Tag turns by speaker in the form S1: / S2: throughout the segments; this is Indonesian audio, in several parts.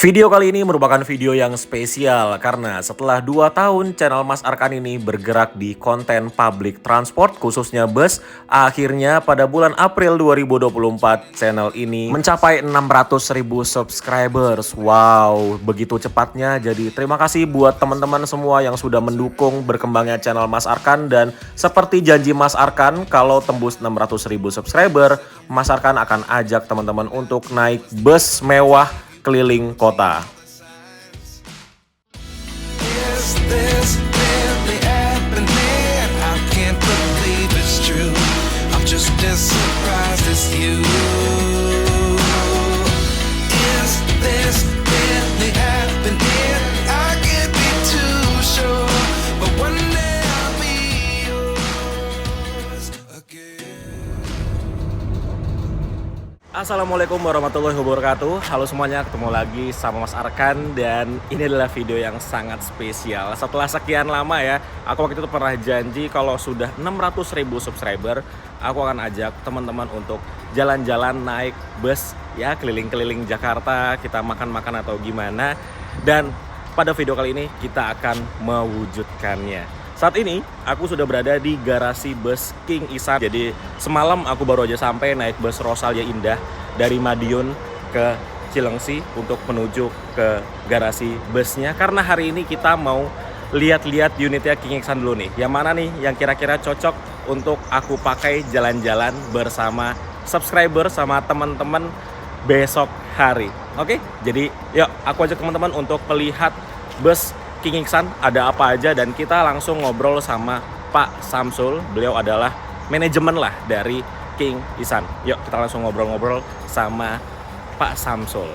S1: Video kali ini merupakan video yang spesial karena setelah 2 tahun channel Mas Arkan ini bergerak di konten public transport khususnya bus, akhirnya pada bulan April 2024 channel ini mencapai 600.000 subscribers. Wow, begitu cepatnya. Jadi terima kasih buat teman-teman semua yang sudah mendukung berkembangnya channel Mas Arkan, dan seperti janji Mas Arkan, kalau tembus 600.000 subscriber, Mas Arkan akan ajak teman-teman untuk naik bus mewah keliling kota.
S2: Is this really happening? I can't believe it's true. I'm just as surprised as you. Is this really happening? I can't be too sure, but one day I'll be yours again.
S1: Assalamualaikum warahmatullahi wabarakatuh. Halo semuanya, ketemu lagi sama Mas Arkan, dan ini adalah video yang sangat spesial. Setelah sekian lama ya, aku waktu itu pernah janji kalau sudah 600.000 subscriber, aku akan ajak teman-teman untuk jalan-jalan naik bus ya, keliling-keliling Jakarta, kita makan-makan atau gimana. Dan pada video kali ini kita akan mewujudkannya. Saat ini aku sudah berada di garasi bus King Ihsan. Jadi semalam aku baru aja sampai naik bus Rosalia Indah dari Madiun ke Cilengsi untuk menuju ke garasi busnya. Karena hari ini kita mau lihat-lihat unitnya King Ihsan dulu nih. Yang mana nih yang kira-kira cocok untuk aku pakai jalan-jalan bersama subscriber sama teman-teman besok hari. Oke, jadi yuk aku ajak teman-teman untuk melihat bus King Ihsan ada apa aja, dan kita langsung ngobrol sama Pak Samsul. Beliau adalah manajemen lah dari King Ihsan. Yuk kita langsung ngobrol-ngobrol sama Pak Samsul.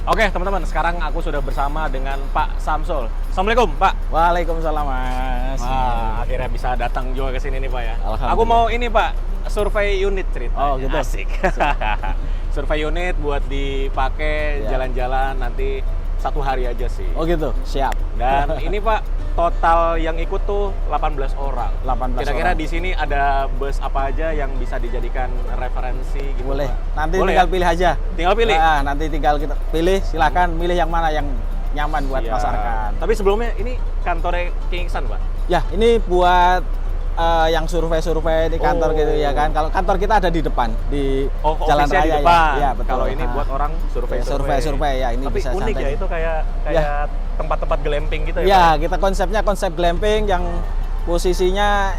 S1: Oke teman-teman, sekarang aku sudah bersama dengan Pak Samsul. Assalamualaikum Pak.
S3: Waalaikumsalam Mas.
S1: Wah, akhirnya bisa datang juga ke sini nih Pak ya.
S3: Alhamdulillah.
S1: Aku mau ini Pak, survei unit ceritanya.
S3: Oh gitu.
S1: Asik. Survei unit buat dipakai
S3: Ya.
S1: jalan-jalan nanti 1 hari aja sih.
S3: Oh gitu, siap.
S1: Dan ini Pak, total yang ikut tuh 18 orang.
S3: 18
S1: Kira-kira
S3: orang.
S1: di sini ada bus apa aja yang bisa dijadikan referensi gitu
S3: Boleh.
S1: Pak?
S3: Nanti
S1: Boleh
S3: tinggal
S1: ya?
S3: pilih aja.
S1: Tinggal pilih?
S3: Nah, nanti tinggal kita pilih, silakan milih yang mana yang nyaman buat
S1: Iya.
S3: Mas Arkan.
S1: Tapi sebelumnya ini kantornya King Ihsan Pak?
S3: Ya, ini buat yang survei-survei di kantor
S1: Oh.
S3: gitu ya kan. Kalau kantor kita ada di depan di Jalan
S1: office-nya
S3: Raya
S1: di depan.
S3: ya. Iya, betul.
S1: Kalau ini
S3: Nah,
S1: buat orang survei.
S3: survei ya, ini
S1: Tapi
S3: bisa
S1: unik
S3: santai.
S1: ya, itu kayak tempat-tempat glamping gitu ya.
S3: Ya,
S1: Pak?
S3: kita konsepnya konsep glamping yang posisinya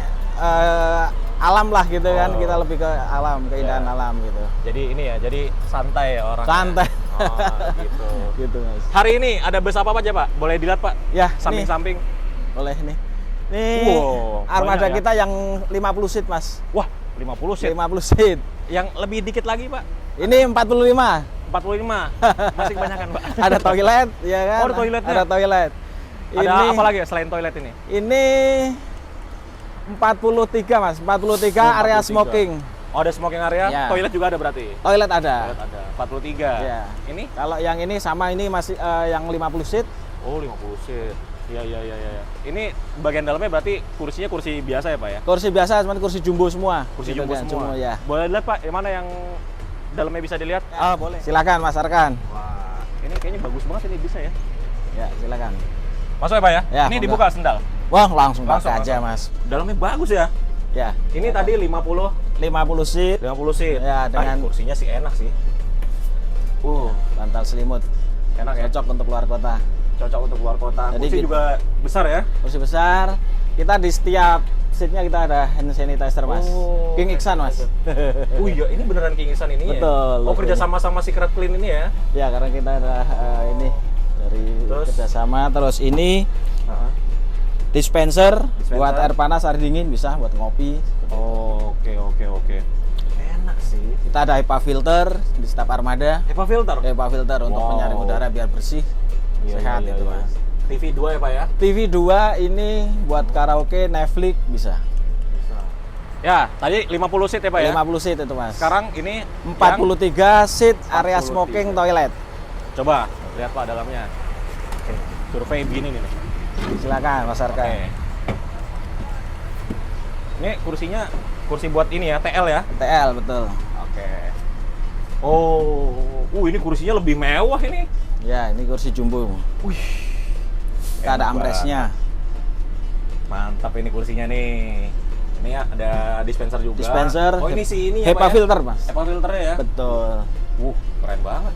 S3: alam lah gitu kan.
S1: Oh.
S3: Kita lebih ke alam, keindahan
S1: Ya.
S3: alam gitu.
S1: Jadi ini ya, jadi santai ya orang.
S3: Santai.
S1: Oh, gitu.
S3: Gitu, Mas.
S1: Hari ini ada bus apa aja Pak? Boleh dilihat Pak?
S3: Ya,
S1: Samping-samping.
S3: Boleh nih. Nih,
S1: Wow,
S3: armada
S1: banyak ya.
S3: kita yang 50 seat, Mas.
S1: Wah, 50 seat.
S3: 50 seat.
S1: Yang lebih dikit lagi Pak?
S3: Ini 45.
S1: 45. Masih kebanyakan Pak.
S3: Ada toilet, ya kan?
S1: Oh, ada toiletnya.
S3: Ada toilet.
S1: Ada apa lagi ya selain toilet ini?
S3: Ini 43, Mas. 43 area
S1: 43.
S3: smoking.
S1: Oh, ada smoking area,
S3: Ya.
S1: toilet juga ada berarti?
S3: Toilet ada.
S1: Toilet ada. 43.
S3: Ya.
S1: Ini?
S3: Kalau yang ini sama ini masih yang 50 seat.
S1: Oh, 50 seat. Iya. Ini bagian dalamnya berarti kursinya kursi biasa ya, Pak ya?
S3: Kursi biasa, cuman kursi jumbo semua.
S1: Kursi
S3: Gitu
S1: jumbo
S3: kan,
S1: semua.
S3: ya.
S1: Boleh lihat, Pak, yang mana yang dalamnya bisa dilihat?
S3: Ah, boleh. Silakan, Mas Arkan.
S1: Wah, ini kayaknya bagus banget ini bisa ya.
S3: Ya, silakan.
S1: Masuk ya, Pak ya?
S3: Ya,
S1: Ini
S3: monggo.
S1: dibuka sendal.
S3: Wah, langsung
S1: Langsung,
S3: pakai aja,
S1: langsung.
S3: Mas.
S1: Dalamnya bagus ya.
S3: Ya.
S1: Ini tadi 50
S3: 50 seat.
S1: seat.
S3: Ya, dengan-
S1: kursinya sih enak sih.
S3: Bantal selimut.
S1: Enak ya.
S3: Cocok untuk luar kota.
S1: Cocok untuk keluar kota.
S3: Jadi
S1: Kursi
S3: gitu.
S1: juga besar ya.
S3: Kursi besar. Kita di setiap seatnya kita ada hand sanitizer, Mas.
S1: Oh,
S3: King Ihsan, Mas.
S1: Oh iya, ini beneran King Ihsan ini ya?
S3: Betul,
S1: Oh,
S3: betul.
S1: kerja sama Secret Clean ini ya?
S3: Ya, karena kita ada ini dari
S1: Terus?
S3: kerjasama. Terus ini
S1: Heeh.
S3: dispenser
S1: Dispenser.
S3: buat air panas, air dingin, bisa buat ngopi.
S1: Oh, oke. Enak sih.
S3: Kita ada HEPA filter di setiap armada.
S1: HEPA filter?
S3: HEPA filter untuk
S1: Wow.
S3: menyaring udara biar bersih, sehat itu, Mas.
S1: TV 2 ya, Pak ya?
S3: TV 2 ini buat karaoke, Netflix bisa.
S1: Bisa. Ya, tadi 50 seat ya, Pak ya?
S3: 50 seat itu, Mas.
S1: Sekarang ini
S3: 43 seat area
S1: 43.
S3: smoking toilet.
S1: coba lihat Pak dalamnya. Oke. Survei begini nih.
S3: Silakan, Mas Arkan.
S1: Oke. Ini kursinya kursi buat ini ya, TL ya?
S3: TL betul.
S1: Oke. Oh, ini kursinya lebih mewah ini.
S3: Ya, ini kursi jumbo.
S1: Wih.
S3: Kita ada
S1: enak
S3: armrestnya.
S1: Mantap ini kursinya nih. Ini ya, ada dispenser juga.
S3: Dispenser.
S1: Oh, ini si ini ya,
S3: HEPA
S1: Pak, ya?
S3: filter, Mas.
S1: HEPA filternya ya?
S3: Betul.
S1: Keren banget.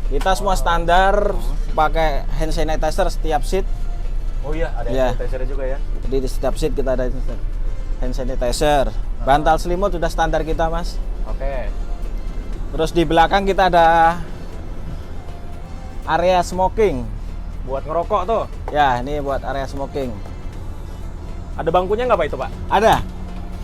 S3: Kita semua standar pakai hand sanitizer setiap seat.
S1: Oh iya, ada
S3: Iya.
S1: sanitizer juga ya.
S3: Jadi di setiap seat kita ada hand sanitizer. Bantal selimut sudah standar kita, Mas.
S1: Oke.
S3: Terus di belakang kita ada area smoking.
S1: Buat ngerokok tuh.
S3: Ya, ini buat area smoking.
S1: Ada bangkunya nggak Pak itu Pak?
S3: Ada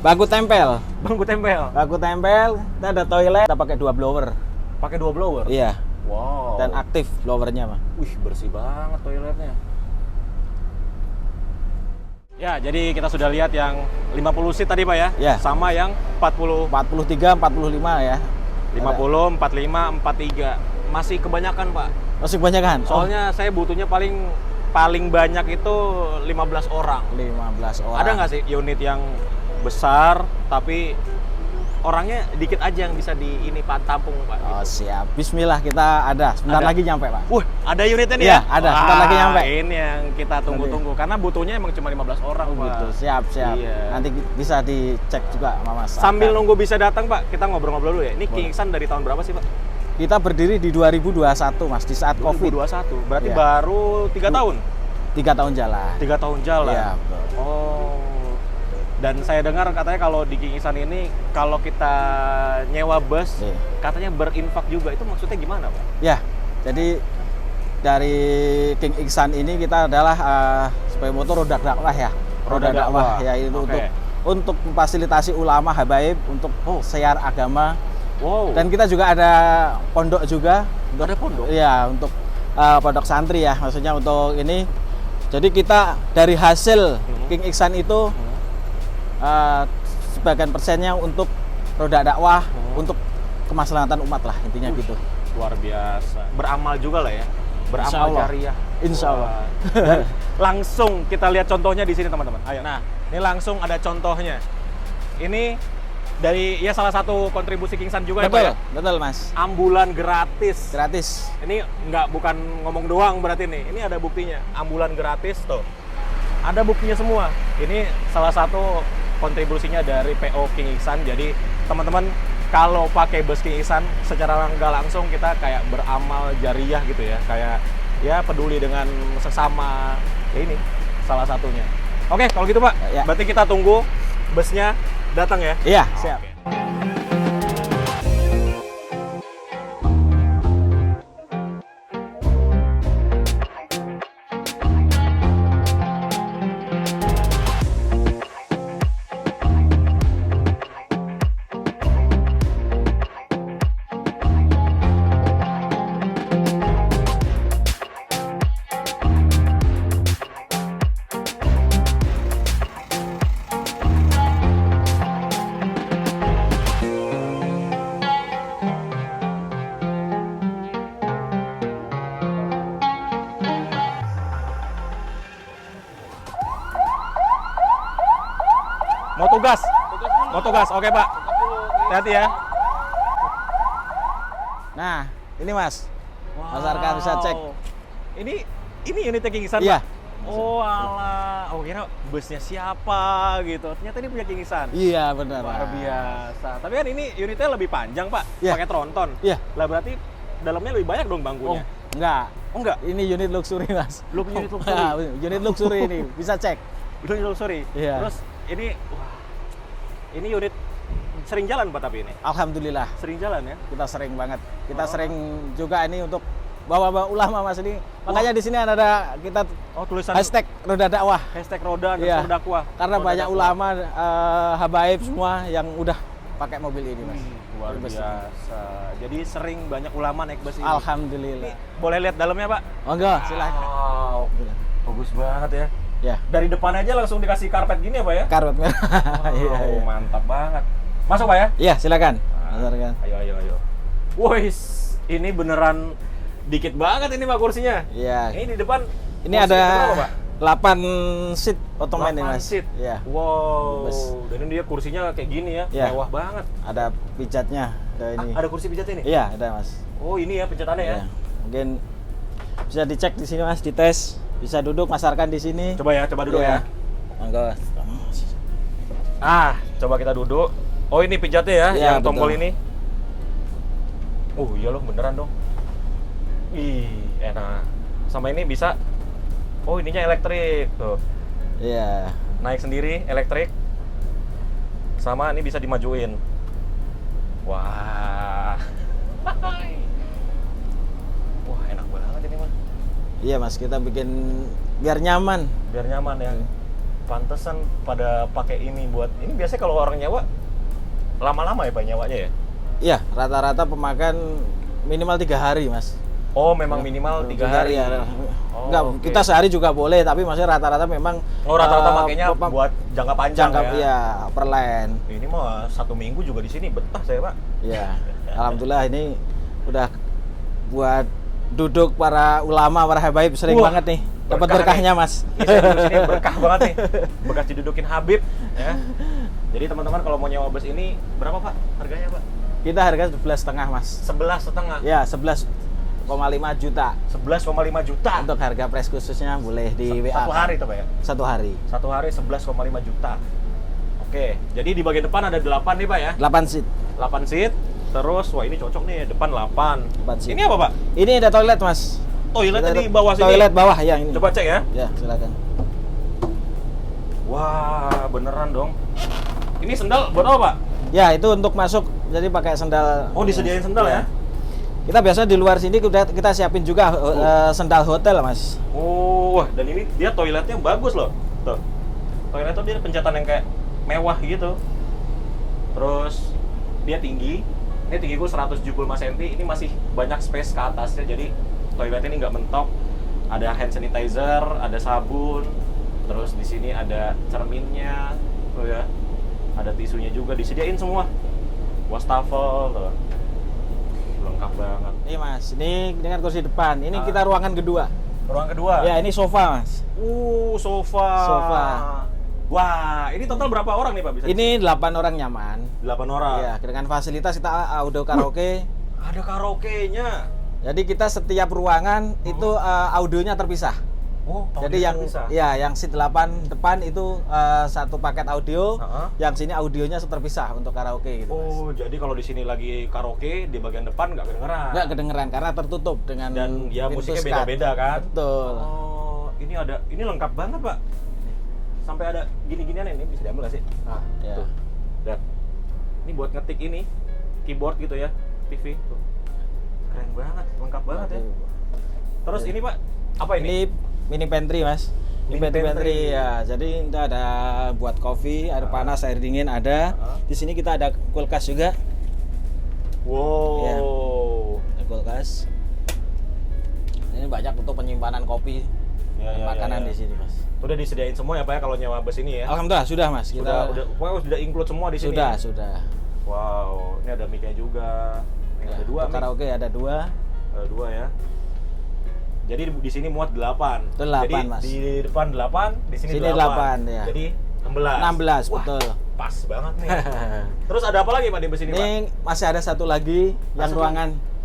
S3: bangku tempel.
S1: Bangku tempel.
S3: Bangku tempel, kita ada toilet, kita pakai 2 blower.
S1: Pakai 2 blower.
S3: Iya,
S1: Wow.
S3: dan aktif blowernya, Mas.
S1: Wih, bersih banget toiletnya. Ya, jadi kita sudah lihat yang 50 seat tadi Pak ya?
S3: Ya.
S1: Sama yang 40,
S3: 43, 45 ya.
S1: 50, 45, 43. Masih kebanyakan Pak.
S3: Masih kebanyakan.
S1: Soalnya saya butuhnya paling banyak itu 15 orang.
S3: 15 orang.
S1: Ada nggak sih unit yang besar tapi orangnya dikit aja yang bisa di ini Pak tampung Pak?
S3: Oh, siap. Bismillah, kita ada. Sebentar
S1: Ada.
S3: lagi nyampe, Pak.
S1: Ada unitnya nih
S3: Iya,
S1: ya?
S3: ada. Sebentar lagi nyampe.
S1: Ini yang kita tunggu-tunggu karena butuhnya emang cuma 15 orang Pak.
S3: Gitu. Siap.
S1: Iya.
S3: Nanti bisa dicek juga sama Mas.
S1: Sambil nunggu bisa datang Pak, kita ngobrol-ngobrol dulu ya. Ini King Iksan dari tahun berapa sih Pak?
S3: Kita berdiri di 2021, Mas, di saat Covid.
S1: 2021. Berarti
S3: Iya.
S1: baru 3 tahun.
S3: 3 tahun jalan.
S1: 3 tahun jalan.
S3: Iya, betul.
S1: Oh. Dan saya dengar katanya kalau di King Iksan ini kalau kita nyewa bus,
S3: Iya.
S1: katanya berinfak juga. Itu maksudnya gimana, Pak?
S3: Ya, jadi dari King Iksan ini kita adalah sebagai motor roda dakwah ya.
S1: Roda dakwah.
S3: Ya, itu
S1: Oke.
S3: untuk memfasilitasi ulama habaib untuk siar agama.
S1: Wow.
S3: Dan kita juga ada pondok juga.
S1: ada pondok?
S3: Iya, untuk pondok santri ya, maksudnya untuk ini. Jadi kita dari hasil King Iksan itu sebagian persennya untuk roda dakwah, untuk kemaslahatan umat lah intinya gitu.
S1: Luar biasa. Beramal juga lah ya.
S3: Insya
S1: Beramal
S3: Allah.
S1: jariah.
S3: Insya Allah.
S1: Wah. Dan langsung kita lihat contohnya di sini teman-teman. Ayo. Nah, ini langsung ada contohnya. Ini dari ya salah satu kontribusi King Iksan juga
S3: Betul,
S1: ya Pak ya?
S3: betul Mas.
S1: Ambulan gratis.
S3: Gratis.
S1: Ini bukan ngomong doang berarti nih. Ini ada buktinya. Ambulan gratis tuh. Ada buktinya semua. Ini salah satu kontribusinya dari PO King Iksan. Jadi teman-teman kalau pakai bus King Iksan secara nggak langsung kita kayak beramal jariah gitu ya. Kayak ya peduli dengan sesama. Ya ini salah satunya. Oke, kalau gitu Pak.
S3: Ya.
S1: Berarti kita tunggu busnya datang ya.
S3: Iya, siap.
S1: Oke. Mau tugas, oke Pak. Hati-hati ya.
S3: Nah, ini Mas. Mas Arkan bisa cek.
S1: Ini unitnya King Iksan,
S3: Iya.
S1: Pak? Oh alah, oh kira busnya siapa gitu. Ternyata ini punya King Iksan.
S3: Iya, benar.
S1: Luar biasa. Tapi kan ini unitnya lebih panjang Pak,
S3: Iya.
S1: pakai tronton.
S3: Iya.
S1: Lah berarti dalamnya lebih banyak dong
S3: Oh,
S1: bangkunya.
S3: enggak.
S1: Oh enggak?
S3: Ini unit luxury, Mas.
S1: Unit luxury.
S3: Nah, unit luxury ini, bisa cek.
S1: Unit luxury.
S3: Iya.
S1: Terus ini, wah, ini unit sering jalan Pak tapi ini?
S3: Alhamdulillah,
S1: Sering jalan ya?
S3: kita sering banget. Kita
S1: Oh.
S3: sering juga ini untuk bawa-bawa ulama Mas ini. Makanya di sini ada kita
S1: Oh tulisan
S3: hashtag roda dakwah.
S1: hashtag roda dan
S3: Iya.
S1: dakwah.
S3: Karena
S1: Roda
S3: banyak
S1: dakwah.
S3: ulama habaib semua yang udah pakai mobil ini, Mas.
S1: Luar
S3: Bus ini.
S1: biasa. Jadi sering banyak ulama naik bus ini.
S3: Alhamdulillah.
S1: Boleh lihat dalamnya Pak?
S3: Oh enggak, silakan.
S1: Wow, bagus banget ya.
S3: Ya,
S1: Dari depan aja langsung dikasih karpet gini ya Pak ya?
S3: karpet merah. Iya,
S1: Wow,
S3: iya.
S1: mantap banget. Masuk Pak ya?
S3: Iya, silakan. Mas Arkan.
S1: Ayo. Wois, ini beneran dikit banget ini Pak kursinya.
S3: Iya.
S1: Ini di depan
S3: Ini
S1: kursinya
S3: ada
S1: berapa, Pak?
S3: 8 seat ottoman ini
S1: 8
S3: Mas.
S1: seat.
S3: Iya.
S1: Wow.
S3: Bus.
S1: Dan ini dia kursinya kayak gini ya,
S3: Iya.
S1: mewah banget.
S3: Ada pijatnya, ada ini.
S1: Ada kursi pijatnya nih?
S3: Iya, ada Mas.
S1: Oh, ini ya pencetannya ya.
S3: Iya. Mungkin bisa dicek di sini Mas, dites. Bisa duduk Mas Arkan di sini.
S1: Coba ya, coba duduk ya.
S3: Iya. Monggo.
S1: Coba kita duduk. Oh, ini pijatnya ya,
S3: Iya,
S1: yang tombol
S3: betul.
S1: ini. Oh, iya loh, beneran dong. Ih, enak. Sama ini bisa. Oh, ininya elektrik tuh.
S3: Iya.
S1: Naik sendiri, elektrik. Sama ini bisa dimajuin. Wah. Wah, enak banget ini mah.
S3: Iya Mas, kita bikin biar nyaman.
S1: Biar nyaman ya. Pantesan pada pakai ini buat ini biasanya kalau orang nyewa lama-lama ya Pak nyewanya ya?
S3: Iya, rata-rata pemakan minimal 3 hari Mas.
S1: Oh, memang minimal 3 hari.
S3: Ya.
S1: Oh,
S3: Enggak,
S1: oke.
S3: kita sehari juga boleh, tapi maksudnya rata-rata memang
S1: Oh, rata-rata makanya buat jangka panjang
S3: jangka
S1: ya.
S3: ya per line.
S1: Ini mah 1 minggu juga di sini betah saya, Pak.
S3: Iya. Alhamdulillah ini udah buat duduk para ulama, para habaib sering
S1: Wah,
S3: banget nih. Dapat
S1: berkah
S3: berkahnya,
S1: nih.
S3: Mas.
S1: Ini saya duduk sini berkah banget nih. Bekas didudukin Habib ya. Jadi teman-teman kalau mau nyewa bus ini berapa, Pak? Harganya, Pak?
S3: Kita harga 11,5, Mas.
S1: 11,5.
S3: Ya, 11,5 juta.
S1: 11,5 juta.
S3: Untuk harga price khususnya boleh di WA.
S1: Satu hari tuh, Pak ya?
S3: Satu hari.
S1: Satu hari 11,5 juta. Oke, jadi di bagian depan ada 8 nih, Pak ya?
S3: 8 seat.
S1: 8 seat. Terus, wah ini cocok nih, depan 8.
S3: 8 seat.
S1: Ini apa, Pak?
S3: Ini ada toilet, Mas.
S1: Toiletnya
S3: Kita
S1: di bawah sini.
S3: Toilet bawah ya ini.
S1: Coba cek ya.
S3: Ya, silakan.
S1: Wah, beneran dong. Ini sendal buat apa, Pak?
S3: Ya, itu untuk masuk jadi pakai sendal.
S1: Oh, disediain sendal ya?
S3: Kita biasa di luar sini kita siapin juga sendal hotel, Mas.
S1: Oh, wah, dan ini dia toiletnya bagus loh. Tuh. Toilet tuh dia pencetan yang kayak mewah gitu. Terus dia tinggi. Ini tinggiku 175 cm. Ini masih banyak space ke atasnya. Jadi toiletnya ini nggak mentok. Ada hand sanitizer, ada sabun. Terus di sini ada cerminnya. Tuh ya. Ada tisunya juga disediain semua. Wastafel tuh. Lengkap banget.
S3: Ini Mas, ini dengan kursi depan. Ini
S1: Ah.
S3: kita ruangan kedua.
S1: Ruang kedua.
S3: Ya, ini sofa, Mas.
S1: Sofa.
S3: Sofa.
S1: Wah, ini total berapa orang nih Pak bisa?
S3: Ini 8 orang nyaman.
S1: 8 orang.
S3: Ya, dengan fasilitas kita audio karaoke.
S1: Ada karaoke-nya.
S3: Jadi kita setiap ruangan itu audionya terpisah.
S1: Oh,
S3: Jadi yang yang seat 8 depan itu satu paket audio, yang sini audionya terpisah untuk karaoke gitu, Mas.
S1: Oh, jadi kalau di sini lagi karaoke di bagian depan nggak kedengeran.
S3: Nggak kedengeran karena tertutup dengan
S1: Dan ya
S3: pintu
S1: musiknya
S3: skat.
S1: beda-beda kan?
S3: Betul.
S1: Oh, ini lengkap banget, Pak. Sampai ada gini-ginian ini bisa diambil nggak sih? Ah,
S3: Ya.
S1: tuh. Lihat. Ini buat ngetik ini, keyboard gitu ya, TV. Tuh. Keren banget, lengkap banget ya. Terus ini Pak, apa
S3: Ini
S1: ini?
S3: mini pantry, Mas.
S1: Mini
S3: Pantry
S1: pantry.
S3: ya. Jadi kita ada buat kopi, air panas, air dingin ada. Di sini kita ada kulkas juga.
S1: Wow.
S3: Ya. Ada kulkas. Ini banyak untuk penyimpanan kopi
S1: Ya,
S3: dan
S1: ya,
S3: makanan
S1: ya, ya.
S3: di sini, Mas.
S1: Udah disediain semua ya Pak ya kalau nyewa bus ini ya?
S3: Alhamdulillah sudah, Mas. Kita
S1: Udah include semua di sini.
S3: sudah.
S1: Wow, ini ada mic-nya juga. Ini
S3: Ya,
S1: ada 2
S3: untuk karaoke ada 2.
S1: Ada 2 ya. Jadi di sini muat 8.
S3: Itu 8,
S1: Jadi
S3: Mas.
S1: di depan 8, di sini
S3: Sini
S1: 8.
S3: 8, ya.
S1: Jadi 16.
S3: 16,
S1: Wah,
S3: betul.
S1: pas banget nih. Terus ada apa lagi Pak di bus ini, Pak?
S3: Ini masih ada satu lagi yang
S1: satu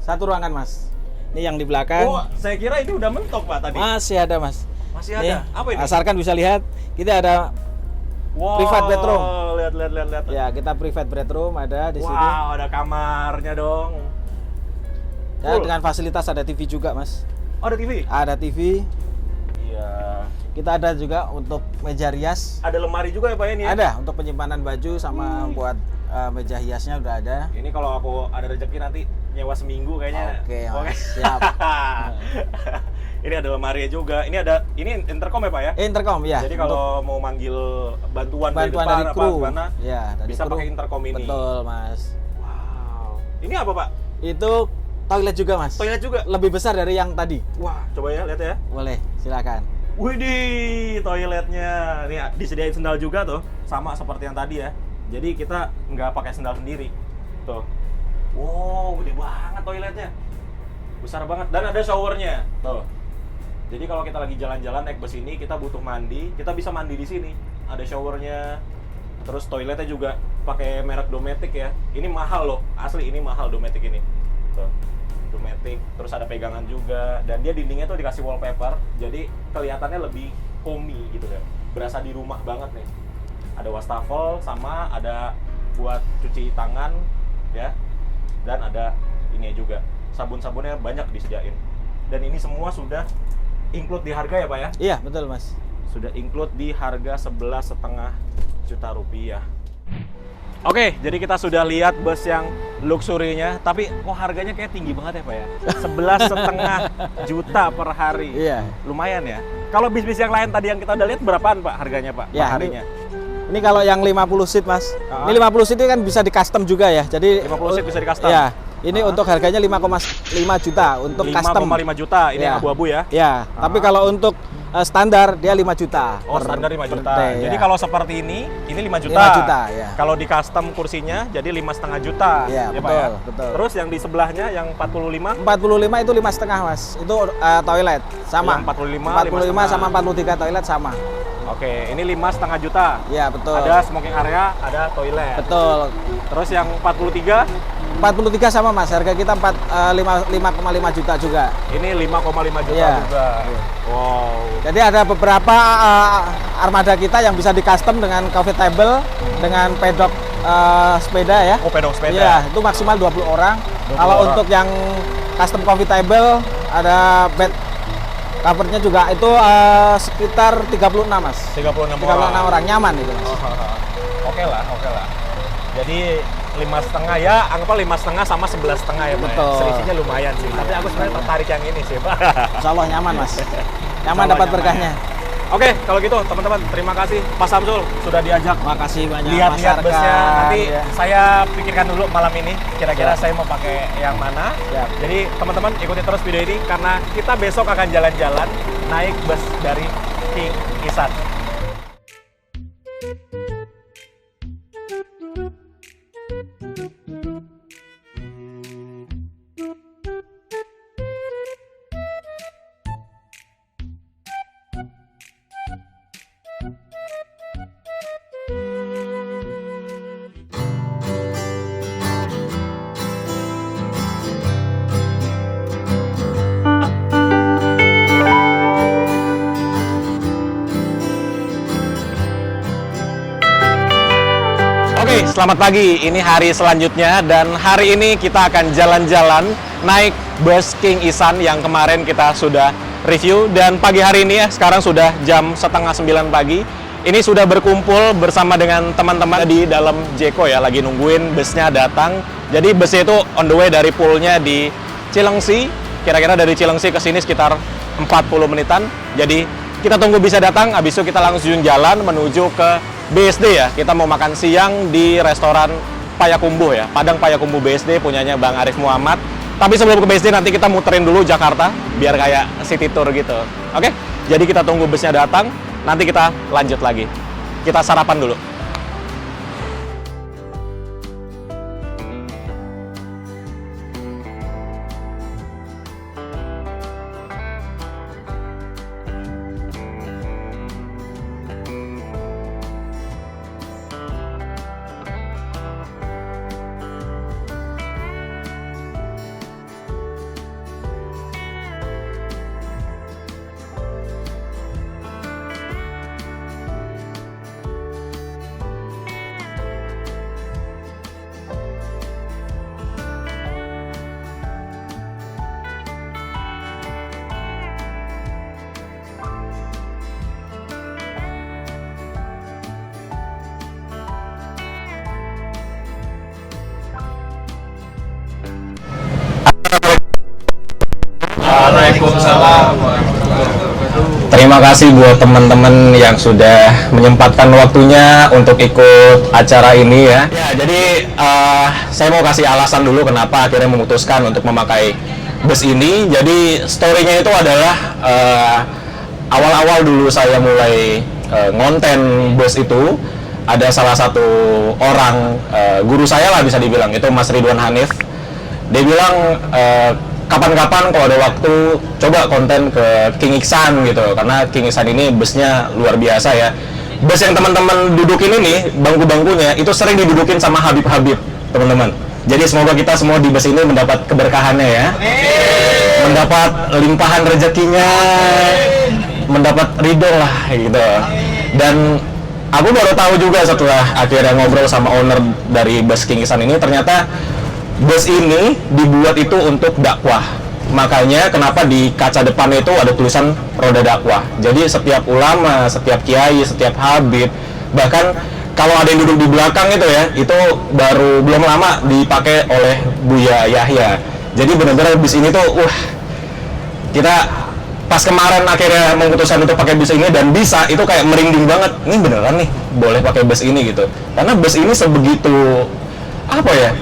S3: satu ruangan, Mas. Ini yang di belakang.
S1: Oh, saya kira ini udah mentok Pak tadi.
S3: Masih ada, Mas.
S1: Masih
S3: Nih,
S1: ada. Apa ini?
S3: Mas Arkan bisa lihat, kita ada
S1: Wow,
S3: private bedroom.
S1: Lihat.
S3: ya, kita private bedroom ada di sini.
S1: Wow, ada kamarnya dong.
S3: Ya,
S1: Full.
S3: dengan fasilitas ada TV juga, Mas.
S1: Oh, ada TV?
S3: Ada TV.
S1: Iya.
S3: Kita ada juga untuk meja rias.
S1: Ada lemari juga ya Pak ini? Ya?
S3: Ada untuk penyimpanan baju sama buat meja hiasnya udah ada.
S1: Ini kalau aku ada rezeki nanti nyewa seminggu kayaknya.
S3: Oke, Mas. Siap.
S1: Ini ada lemari juga. Ini intercom ya Pak ya?
S3: Intercom ya.
S1: Jadi kalau mau manggil bantuan dari
S3: bantuan
S1: depan
S3: dari
S1: apa
S3: kru.
S1: gimana,
S3: Ya, dari
S1: bisa
S3: kru.
S1: pakai intercom ini.
S3: Betul, Mas.
S1: Wow. Ini apa Pak?
S3: Itu toilet juga, Mas.
S1: Toilet juga?
S3: Lebih besar dari yang tadi.
S1: Wah, coba ya lihat ya.
S3: Boleh, silakan.
S1: Widih, toiletnya. Nih disediain sendal juga tuh, sama seperti yang tadi ya. Jadi kita nggak pakai sendal sendiri. Tuh. Wow, gede banget toiletnya. Besar banget dan ada showernya. Tuh. Jadi kalau kita lagi jalan-jalan naik bus ini, kita butuh mandi, kita bisa mandi di sini. Ada showernya, terus toiletnya juga pakai merek Dometic ya. Ini mahal loh, asli ini mahal Dometic ini. Tuh, Dometic, terus ada pegangan juga, dan dia dindingnya tuh dikasih wallpaper, jadi kelihatannya lebih homey gitu kan. Berasa di rumah banget nih. Ada wastafel, sama ada buat cuci tangan ya, dan ada ini juga sabun-sabunnya banyak disediain. Dan ini semua sudah include di harga ya Pak ya?
S3: Iya, betul Mas.
S1: Sudah include di harga 11,5 juta rupiah. Oke, jadi kita sudah lihat bus yang luxury-nya, tapi kok harganya kayak tinggi banget ya Pak ya? 11,5 juta per hari.
S3: Iya.
S1: Lumayan ya. Kalau bis-bis yang lain tadi yang kita udah lihat berapaan Pak harganya Pak per
S3: Ya,
S1: harinya?
S3: Ini kalau yang 50 seat Mas.
S1: Ah.
S3: Ini 50 seat itu kan bisa di custom juga ya. Jadi
S1: 50 seat bisa di custom?
S3: Iya. Ini untuk harganya 5,5 juta untuk custom.
S1: 5,5 juta, ini
S3: Ya.
S1: abu-abu ya?
S3: Ya, tapi kalau untuk standar dia 5 juta.
S1: Oh, standar 5
S3: per
S1: juta.
S3: day,
S1: Jadi
S3: ya.
S1: kalau seperti ini 5 juta.
S3: 5 juta, ya.
S1: Kalau di custom kursinya jadi 5,5 juta.
S3: Iya,
S1: ya, Pak,
S3: betul,
S1: ya?
S3: betul.
S1: Terus yang di sebelahnya yang 45
S3: 45 itu 5,5 Mas. Itu toilet sama.
S1: Yang 45,
S3: 45 sama 43 toilet sama.
S1: Oke, ini 5,5 juta.
S3: Iya, betul.
S1: Ada smoking area, ada toilet.
S3: Betul.
S1: Terus yang 43
S3: sama Mas. Harga kita 5,5 juta juga.
S1: ini 5,5 juta
S3: Iya.
S1: juga. Wow.
S3: Jadi ada beberapa armada kita yang bisa di custom dengan coffee table, dengan pedok sepeda ya.
S1: Oh, pedok sepeda.
S3: Iya, itu maksimal 20 orang.
S1: 20
S3: Kalau
S1: orang.
S3: untuk yang custom coffee table ada bed covernya juga itu sekitar 36 Mas.
S1: 36
S3: orang nyaman itu Mas.
S1: Oke lah. Jadi 5,5 ya, anggaplah 5,5 sama 11,5 ya Pak.
S3: Betul.
S1: Selisihnya lumayan sih. Tapi aku sebenarnya tertarik yang ini sih Pak.
S3: Insya Allah nyaman Mas.
S1: Insya
S3: Nyaman
S1: Allah
S3: dapat
S1: nyaman
S3: berkahnya.
S1: Oke, kalau gitu teman-teman terima kasih Pak Samsul sudah diajak
S3: Makasih banyak
S1: lihat-lihat
S3: Mas
S1: busnya.
S3: Arkan.
S1: Nanti
S3: Ya.
S1: saya pikirkan dulu malam ini kira-kira
S3: Siap.
S1: saya mau pakai yang mana.
S3: Siap.
S1: Jadi teman-teman ikuti terus video ini karena kita besok akan jalan-jalan naik bus dari King Isan. Oke, selamat pagi. Ini hari selanjutnya dan hari ini kita akan jalan-jalan naik bus King Isan yang kemarin kita sudah review, dan pagi hari ini ya, sekarang sudah jam 8:30 pagi. Ini sudah berkumpul bersama dengan teman-teman di dalam Jeko ya, lagi nungguin busnya datang. Jadi busnya itu on the way dari poolnya di Cilengsi. Kira-kira dari Cilengsi ke sini sekitar 40 menitan. Jadi kita tunggu bisa datang, habis itu kita langsung jalan menuju ke BSD ya. Kita mau makan siang di restoran Payakumbuh ya, Padang Payakumbuh BSD punyanya Bang Arif Muhammad. Tapi sebelum ke BSD nanti kita muterin dulu Jakarta biar kayak city tour gitu. Oke? Jadi kita tunggu busnya datang, nanti kita lanjut lagi. Kita sarapan dulu.
S4: Waalaikumsalam. Terima kasih buat teman-teman yang sudah menyempatkan waktunya untuk ikut acara ini ya. Ya, jadi saya mau kasih alasan dulu kenapa akhirnya memutuskan untuk memakai bus ini. Jadi story-nya itu adalah awal-awal dulu saya mulai ngonten bus itu, ada salah satu orang guru saya lah bisa dibilang, itu Mas Ridwan Hanif. Dia bilang kapan-kapan kalau ada waktu coba konten ke King Iksan gitu, karena King Iksan ini busnya luar biasa ya. Bus yang teman-teman dudukin ini, bangku-bangkunya itu sering didudukin sama Habib-Habib, teman-teman. Jadi semoga kita semua di bus ini mendapat keberkahannya ya, mendapat limpahan rezekinya, mendapat ridho lah gitu. Dan aku baru tahu juga setelah akhirnya ngobrol sama owner dari bus King Iksan ini, ternyata bus ini dibuat itu untuk dakwah. Makanya kenapa di kaca depannya itu ada tulisan roda dakwah. Jadi setiap ulama, setiap kiai, setiap habib, bahkan kalau ada yang duduk di belakang itu ya, itu baru belum lama dipakai oleh Buya Yahya. Jadi benar-benar bus ini tuh, kita pas kemarin akhirnya memutuskan untuk pakai bus ini dan bisa, itu kayak merinding banget. Ini beneran nih boleh pakai bus ini gitu. Karena bus ini sebegitu apa ya?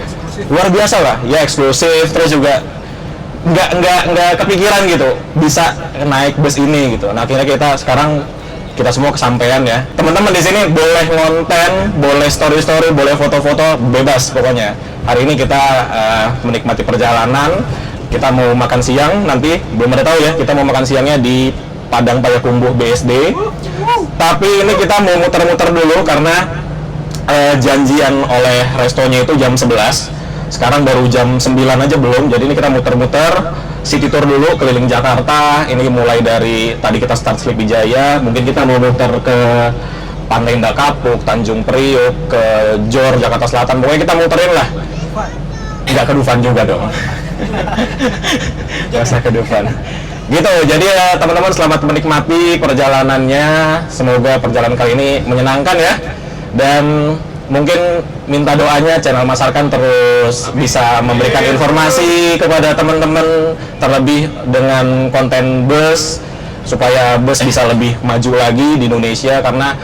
S4: Luar biasa lah, ya eksklusif, terus juga nggak kepikiran gitu bisa naik bus ini gitu. Nah akhirnya kita sekarang kita semua kesampaian ya. Teman-teman di sini boleh ngonten, boleh story-story, boleh foto-foto, bebas pokoknya. Hari ini kita menikmati perjalanan. Kita mau makan siang nanti, belum ada tahu ya. Kita mau makan siangnya di Padang Payakumbuh BSD. Tapi ini kita mau muter-muter dulu karena janjian oleh restonya itu jam 11. Sekarang baru jam 9 aja belum, jadi ini kita muter-muter city tour dulu keliling Jakarta. Ini mulai dari tadi kita start Sleepy Jaya, mungkin kita mau muter ke Pantai Indah Kapuk, Tanjung Priok, ke Jor, Jakarta Selatan. Pokoknya kita muterin lah. Nggak ke Dufan juga dong. Nggak usah ke Dufan. Gitu, jadi ya teman-teman selamat menikmati perjalanannya. Semoga perjalanan kali ini menyenangkan ya. Dan mungkin minta doanya channel Mas Arkan terus bisa memberikan informasi kepada teman-teman, terlebih dengan konten bus, supaya bus bisa lebih maju lagi di Indonesia, karena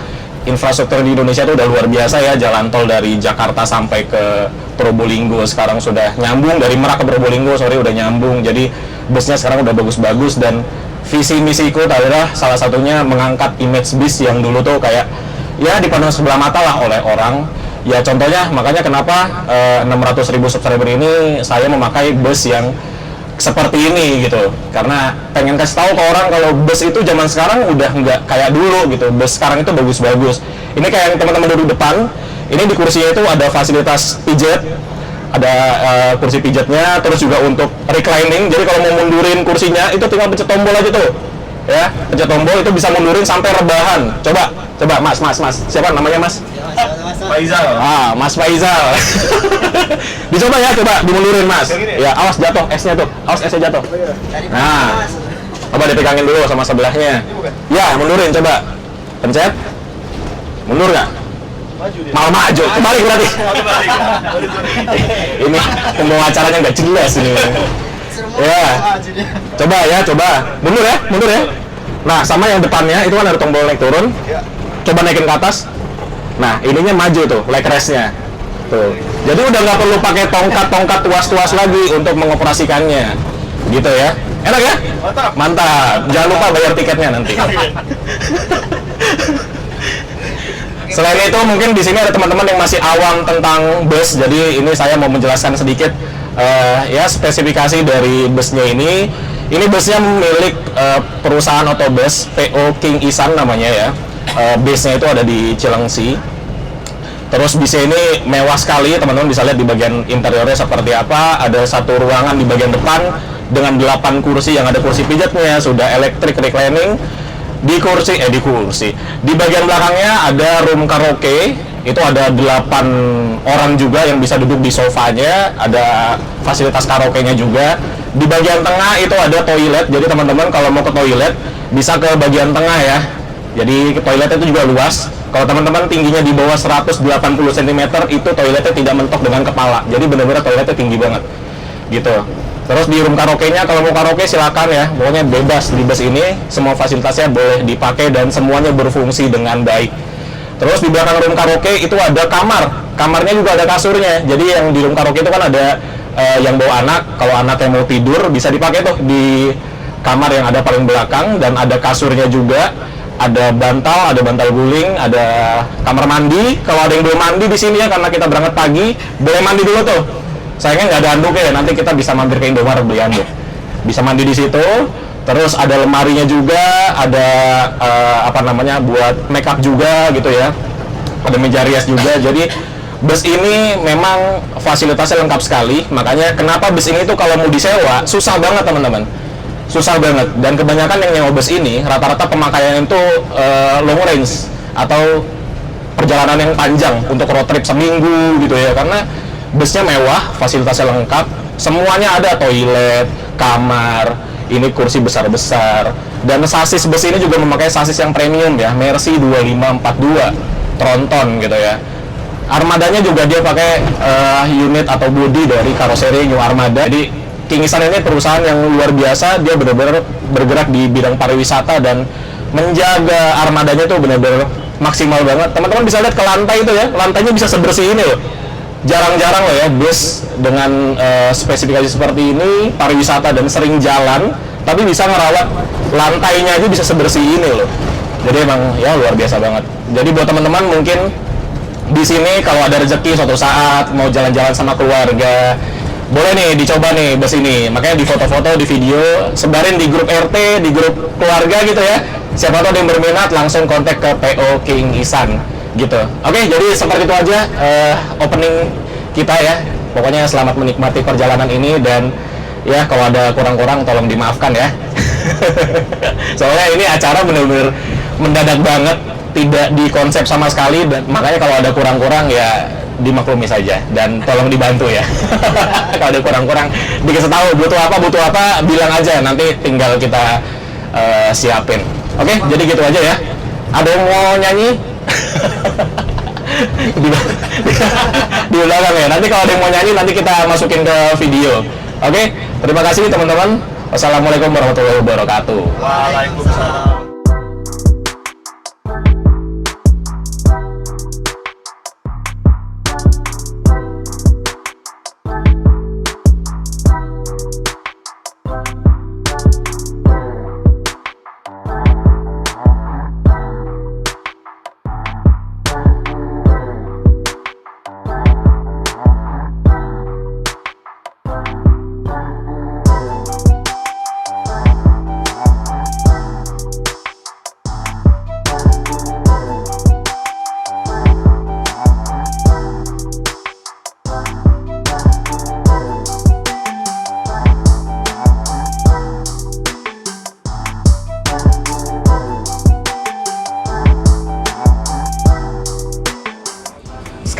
S4: infrastruktur di Indonesia itu udah luar biasa ya. Jalan tol dari Jakarta sampai ke Probolinggo sekarang sudah nyambung, dari Merak ke Probolinggo udah nyambung. Jadi busnya sekarang udah bagus-bagus, dan visi misiku adalah salah satunya mengangkat image bis yang dulu tuh kayak ya dipandang sebelah mata lah oleh orang. Ya contohnya, makanya kenapa 600.000 subscriber ini saya memakai bus yang seperti ini gitu, karena pengen kasih tahu ke orang kalau bus itu zaman sekarang udah nggak kayak dulu gitu. Bus sekarang itu bagus-bagus. Ini kayak yang teman-teman duduk depan, ini di kursinya itu ada fasilitas pijat, ada kursi pijatnya, terus juga untuk reclining. Jadi kalau mau mundurin kursinya itu tinggal pencet tombol aja tuh ya, pencet tombol itu bisa mundurin sampai rebahan. Coba mas, siapa namanya mas?
S1: Faizal.
S4: Mas Faizal. Dicoba ya, coba dimundurin mas. Ya, awas jatuh esnya tuh, awas esnya jatuh. Nah, coba dipegangin dulu sama sebelahnya. Ya, mundurin coba. Pencet. Mundur nggak? Mau maju, kebalik berarti. Ini pembawa acaranya nggak jelas ini. Ya, coba. Mundur ya. Nah, sama yang depannya itu kan ada tombol naik turun. Coba naikin ke atas. Nah, ininya maju tuh, leg rest-nya. Tuh. Jadi udah nggak perlu pakai tongkat tuas-tuas lagi untuk mengoperasikannya. Gitu ya. Enak ya? Mantap. Jangan lupa bayar tiketnya nanti. Selain itu, mungkin di sini ada teman-teman yang masih awam tentang bus. Jadi ini saya mau menjelaskan sedikit ya spesifikasi dari busnya ini. Ini busnya milik perusahaan otobus PO King Iksan namanya ya. Base-nya itu ada di Cilengsi. Terus busnya ini mewah sekali, teman-teman bisa lihat di bagian interiornya seperti apa. Ada satu ruangan di bagian depan dengan 8 kursi yang ada kursi pijatnya, sudah electric reclining. Di bagian belakangnya ada room karaoke. Itu ada 8 orang juga yang bisa duduk di sofanya, ada fasilitas karaoke-nya juga. Di bagian tengah itu ada toilet, jadi teman-teman kalau mau ke toilet bisa ke bagian tengah ya. Jadi toiletnya itu juga luas. Kalau teman-teman tingginya di bawah 180 cm, itu toiletnya tidak mentok dengan kepala. Jadi benar-benar toiletnya tinggi banget gitu. Terus di room karaoke-nya, kalau mau karaoke silakan ya, pokoknya bebas di bus ini. Semua fasilitasnya boleh dipakai dan semuanya berfungsi dengan baik. Terus di belakang room karaoke itu ada kamarnya juga ada kasurnya. Jadi yang di room karaoke itu kan ada yang bawa anak, kalau anaknya mau tidur bisa dipakai tuh di kamar yang ada paling belakang, dan ada kasurnya juga, ada bantal guling, ada kamar mandi. Kalau ada yang belum mandi di sini ya, karena kita berangkat pagi, boleh mandi dulu tuh. Sayangnya nggak ada handuk ya, nanti kita bisa mampir ke Indomaret beli handuk. bisa mandi di situ. Terus ada lemarinya juga, ada apa namanya buat make up juga gitu ya. Ada meja rias juga. Jadi bus ini memang fasilitasnya lengkap sekali. Makanya kenapa bus ini tuh kalau mau disewa susah banget teman-teman. Susah banget. Dan kebanyakan yang nyewa bus ini rata-rata pemakaian itu long range atau perjalanan yang panjang untuk road trip seminggu gitu ya. Karena busnya mewah, fasilitasnya lengkap, semuanya ada, toilet, kamar, ini kursi besar-besar, dan sasis bus ini juga memakai sasis yang premium ya, Mercy 2542 Tronton gitu ya. Armadanya juga dia pakai unit atau bodi dari karoseri New Armada. Jadi Kingisan ini perusahaan yang luar biasa, dia benar-benar bergerak di bidang pariwisata dan menjaga armadanya tuh benar-benar maksimal banget. Teman-teman bisa lihat ke lantai itu ya, lantainya bisa sebersih ini loh. Jarang-jarang loh ya bus dengan spesifikasi seperti ini, pariwisata dan sering jalan, tapi bisa ngerawat lantainya aja bisa sebersih ini loh. Jadi emang ya luar biasa banget. Jadi buat teman-teman mungkin di sini kalau ada rezeki suatu saat mau jalan-jalan sama keluarga, boleh nih dicoba nih bus ini. Makanya di foto-foto, di video, sebarin di grup RT, di grup keluarga gitu ya. Siapa tahu ada yang berminat langsung kontak ke PO Kingisan gitu. Oke, jadi seperti itu aja opening kita ya. Pokoknya selamat menikmati perjalanan ini, dan ya kalau ada kurang-kurang tolong dimaafkan ya. Soalnya ini acara bener-bener mendadak banget, tidak dikonsep sama sekali, dan makanya kalau ada kurang-kurang ya dimaklumi saja dan tolong dibantu ya. Kalau ada kurang-kurang dikasih tahu butuh apa bilang aja, nanti tinggal kita siapin. Oke, jadi gitu aja ya. Ada yang mau nyanyi? di belakang ya. Nanti kalau ada yang mau nyanyi nanti kita masukin ke video. Oke, terima kasih teman-teman. Wassalamualaikum warahmatullahi wabarakatuh.
S1: Waalaikumsalam.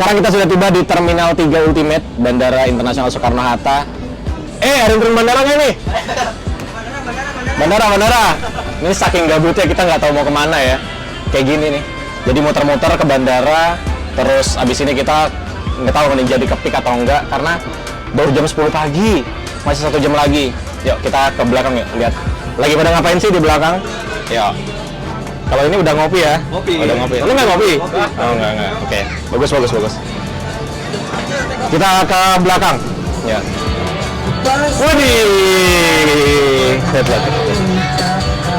S4: Sekarang kita sudah tiba di Terminal 3 Ultimate, Bandara Internasional Soekarno-Hatta. Ada yang turun bandara nggak nih? Bandara. Ini saking gabutnya kita nggak tahu mau kemana ya. Kayak gini nih. Jadi muter-muter ke bandara, terus abis ini kita nggak tahu nih jadi kepik atau enggak, karena baru jam 10 pagi. Masih 1 jam lagi. Yuk kita ke belakang yuk, lihat. Lagi pada ngapain sih di belakang? Yuk. Kalau ini udah ngopi ya?
S3: Ngopi.
S4: Udah ngopi. Lu nggak ngopi? Oh, enggak. Oke. Bagus. Kita ke belakang. Ya. Widih. Lihat.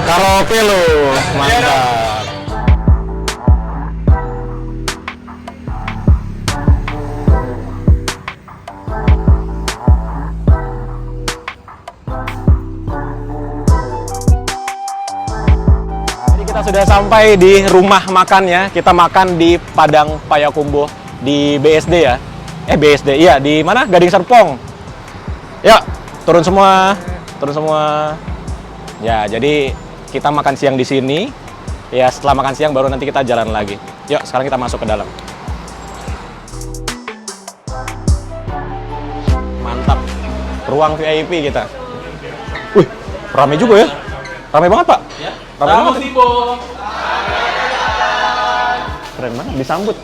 S4: Karaoke lo. Mantap. Kita sudah sampai di rumah makan ya. Kita makan di Padang Payakumbuh di BSD ya. BSD. Iya, di mana? Gading Serpong. Yuk, turun semua. Ya, jadi kita makan siang di sini. Ya, setelah makan siang baru nanti kita jalan lagi. Yuk, sekarang kita masuk ke dalam. Mantap. Ruang VIP kita. Wih, rame juga ya. Rame banget, Pak. Rame banget. Keren banget, disambut.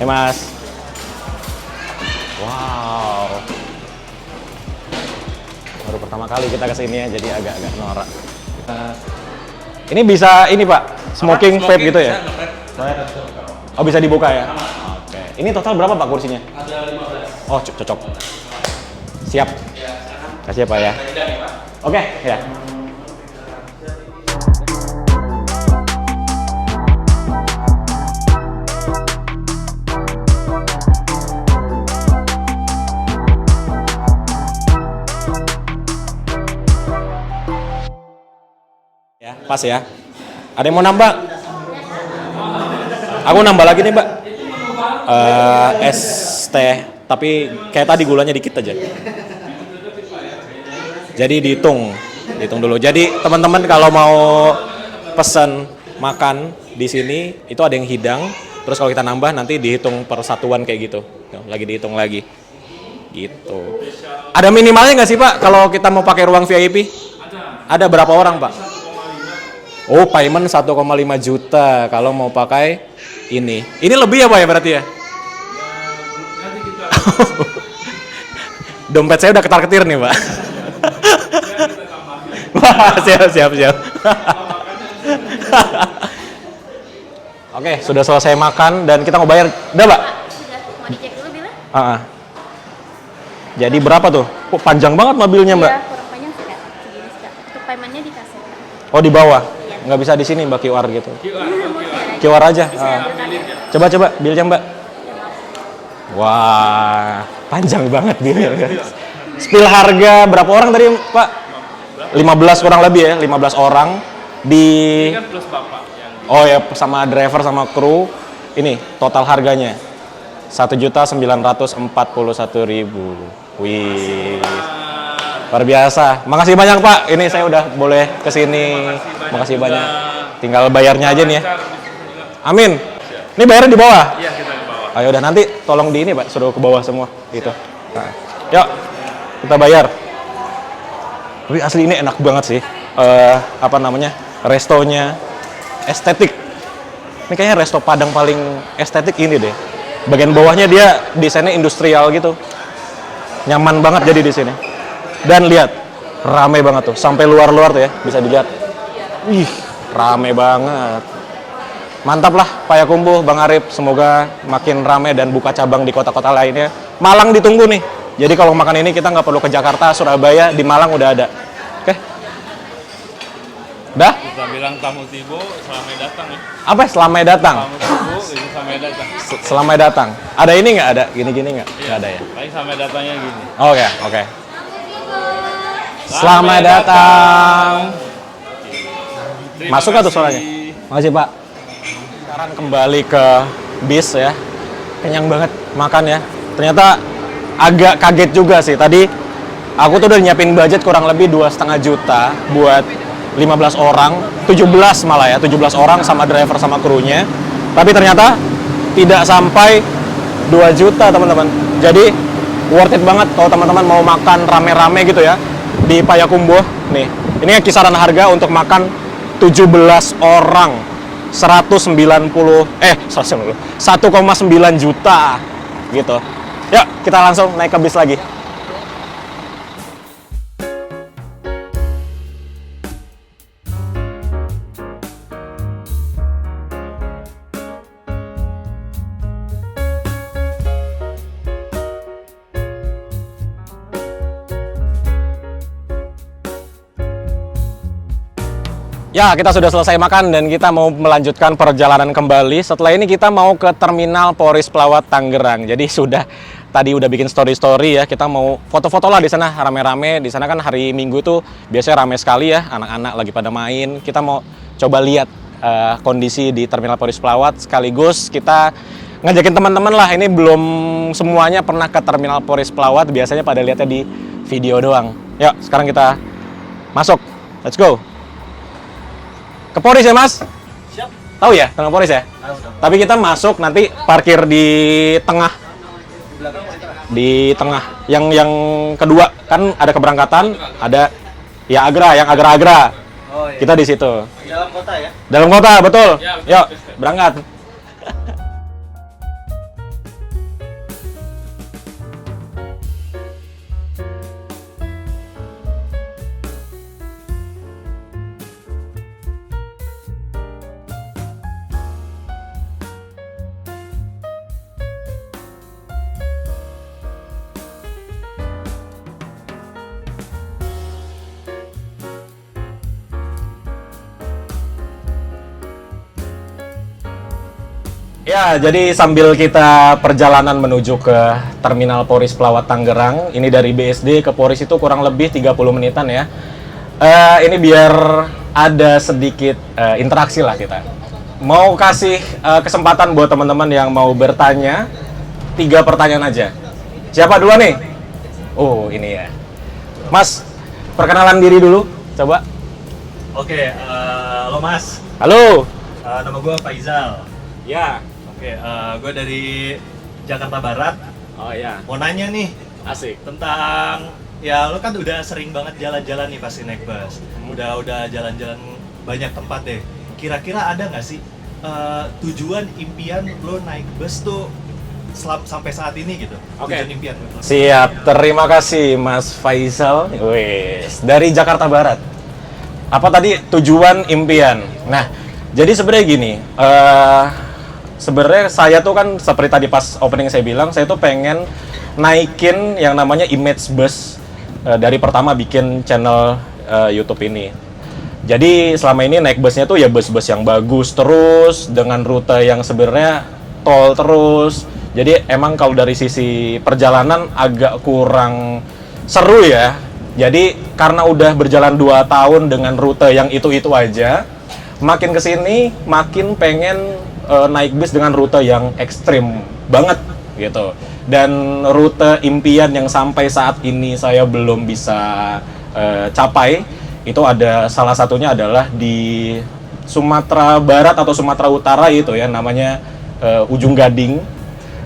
S4: Mas. Wow. Baru pertama kali kita kesini ya, jadi agak-agak norak. Ini bisa ini Pak, smoking vape gitu ya? Oh bisa dibuka ya? Oke. Ini total berapa Pak kursinya? Ada 15. Oh cocok. Siap. Kasih ya Pak ya. Oke ya.
S1: Pas ya. Ada yang mau nambah? Aku nambah lagi nih, Mbak. Es teh, tapi kayak tadi gulanya dikit aja. Jadi dihitung dulu. Jadi teman-teman kalau mau pesan makan di sini itu ada yang hidang. Terus kalau kita nambah nanti dihitung persatuan kayak gitu. Lagi dihitung lagi. Gitu. Ada minimalnya nggak sih Pak kalau kita mau pakai ruang VIP? Ada berapa orang Pak? Oh, payment 1,5 juta kalau mau pakai ini. Ini lebih ya Pak ya berarti ya? Dompet saya udah ketar-ketir nih Pak. Wah, siap. Oke, sudah selesai makan dan kita mau bayar. Udah Pak?
S5: Sudah, mau dicek dulu bila?
S1: Jadi berapa tuh? Kok panjang banget mobilnya Mbak?
S5: Iya, kurang panjang sih Kak. Segini sih Kak. Untuk paymentnya di kasir Kak.
S1: Oh di bawah?
S5: Iya.
S1: Nggak bisa di sini Mbak QR gitu?
S5: QR
S1: QR aja?
S5: Bisa ambil kan?
S1: Coba bilnya Mbak. Wah, panjang banget bilnya guys. Spill harga berapa orang tadi Pak? 15 kurang lebih ya, 15 orang di... Ini kan plus Bapak yang... Oh ya, sama driver sama kru. Ini total harganya 1.941.000. Wih, luar biasa. Makasih banyak Pak. Ini saya udah boleh kesini. Makasih banyak. Tinggal bayarnya aja nih ya. Amin. Ini bayarnya di bawah? Iya, kita di bawah. Ayo udah nanti tolong di ini Pak, suruh ke bawah semua gitu. Nah, yuk kita bayar. Tapi asli ini enak banget sih. Apa namanya? Restonya estetik. Ini kayaknya resto Padang paling estetik ini deh. Bagian bawahnya dia desainnya industrial gitu. Nyaman banget jadi di sini. Dan lihat, rame banget tuh. Sampai luar-luar tuh ya, bisa dilihat. Ih, rame banget. Mantap lah Payakumbuh, Bang Arif. Semoga makin rame dan buka cabang di kota-kota lainnya. Malang ditunggu nih. Jadi kalau makan ini kita nggak perlu ke Jakarta, Surabaya, di Malang udah ada. Oke? Udah?
S6: Kita bilang tamu Tibo selamanya datang ya.
S1: Apa? Selamanya datang?
S6: Tamu Tibo itu selamanya datang.
S1: Selamanya datang. Ada ini nggak? Ada gini-gini nggak? Nggak ada ya?
S6: Paling selamanya datangnya gini.
S1: Oke. Selamat datang. Masuk nggak tuh suaranya? Makasih Pak. Sekarang kembali ke bis ya. Kenyang banget makan ya. Ternyata agak kaget juga sih. Tadi aku tuh udah nyiapin budget kurang lebih 2,5 juta buat 15 orang, 17 malah ya, 17 orang sama driver sama krunya. Tapi ternyata tidak sampai 2 juta teman-teman. Jadi worth it banget kalau teman-teman mau makan rame-rame gitu ya di Payakumbuh. Nih, ini kisaran harga untuk makan 17 orang 1,9 juta gitu. Yuk, kita langsung naik ke bis lagi. Ya, kita sudah selesai makan dan kita mau melanjutkan perjalanan kembali. Setelah ini kita mau ke Terminal Polres Pelawat Tangerang. Jadi tadi udah bikin story-story ya. Kita mau foto-foto lah di sana rame-rame. Di sana kan hari Minggu tuh biasanya rame sekali ya, anak-anak lagi pada main. Kita mau coba lihat kondisi di Terminal Polres Pelawat. Sekaligus kita ngajakin teman-teman lah. Ini belum semuanya pernah ke Terminal Polres Pelawat. Biasanya pada lihatnya di video doang. Yuk, sekarang kita masuk. Let's go. Ke Polres ya Mas? Siap. Tahu ya, tengah Polres ya? Tapi kita masuk nanti parkir di tengah. Di tengah. Yang kedua kan ada keberangkatan, ada ya Agra, yang Agra-Agra. Oh, iya. Kita di situ. Dalam kota ya? Dalam kota, betul. Ya, betul. Yuk, berangkat. Ya, jadi sambil kita perjalanan menuju ke Terminal Polres Pelawat Tangerang, ini dari BSD ke Polres itu kurang lebih 30 menitan ya. Ini biar
S4: ada sedikit interaksi lah kita. Mau kasih kesempatan buat teman-teman yang mau bertanya, 3 pertanyaan aja. Siapa duluan nih? Oh, ini ya. Mas, perkenalan diri dulu, coba.
S7: Oke, halo Mas.
S4: Halo.
S7: Nama gue Faizal.
S4: Ya.
S7: Oke, gue dari Jakarta Barat.
S4: Oh ya.
S7: Mau nanya nih
S4: Asik.
S7: tentang, ya lo kan udah sering banget jalan-jalan nih pasti naik bus. Udah jalan-jalan banyak tempat deh. Kira-kira ada nggak sih tujuan impian lo naik bus tuh sampai saat ini gitu?
S4: Oke.
S7: Tujuan impian lo.
S4: Siap, terima kasih Mas Faisal. Wes, dari Jakarta Barat. Apa tadi tujuan impian? Nah, jadi sebenarnya gini, sebenarnya saya tuh kan seperti tadi pas opening saya bilang, saya tuh pengen naikin yang namanya image bus dari pertama bikin channel YouTube ini. Jadi selama ini naik busnya tuh ya bus-bus yang bagus terus dengan rute yang sebenarnya tol terus. Jadi emang kalau dari sisi perjalanan agak kurang seru ya. Jadi karena udah berjalan 2 tahun dengan rute yang itu-itu aja, makin kesini makin pengen naik bus dengan rute yang ekstrim banget gitu. Dan rute impian yang sampai saat ini saya belum bisa capai, itu ada salah satunya adalah di Sumatera Barat atau Sumatera Utara itu ya, namanya Ujung Gading.